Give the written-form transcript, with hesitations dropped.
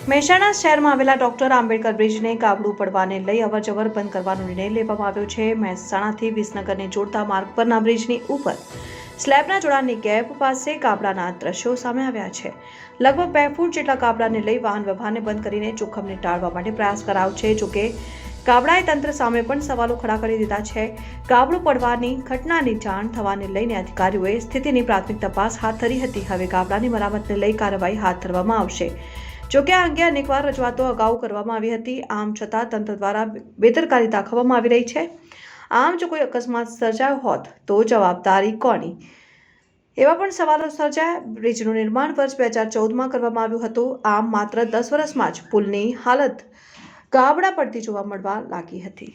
મહેસાણા શહેરમાં આવેલા ડોક્ટર આંબેડકર બ્રિજને ગાબડું પડવાને લઈ અવરજવર બંધ કરવાનો નિર્ણય લેવામાં આવ્યો છે। મહેસાણાથી વિસનગરને જોડતા માર્ગ પરના બ્રિજની ઉપર સ્લેબના જોડાણની ગેપ પાસે ગાબડાના દ્રશ્યો સામે આવ્યા છે। લગભગ 2 ફૂટ જેટલા ગાબડાને લઈ વાહન વ્યવહારને બંધ કરીને જોખમને ટાળવા માટે પ્રયાસ કરાયો છે। જોકે ગાબડાએ તંત્ર સામે પણ સવાલો ખડા કરી દીધા છે। ગાબડું પડવાની ઘટનાની જાણ થવાને લઈને અધિકારીઓએ સ્થિતિની પ્રાથમિક તપાસ હાથ ધરી હતી। હવે ગાબડાની મરામતને લઈ કાર્યવાહી હાથ ધરવામાં આવશે। જોકે આ અંગે અનેકવાર રજૂઆતો અગાઉ કરવામાં આવી હતી। આમ છતાં તંત્ર દ્વારા બેદરકારી દાખવવામાં આવી રહી છે। આમ જો કોઈ અકસ્માત સર્જાયો હોત તો જવાબદારી કોની, એવા પણ સવાલો સર્જાયા। બ્રિજનું નિર્માણ વર્ષ 2014માં કરવામાં આવ્યું હતું। આમ માત્ર 10 વર્ષમાં જ પુલની હાલત ગાબડા પડતી જોવા મળવા લાગી હતી।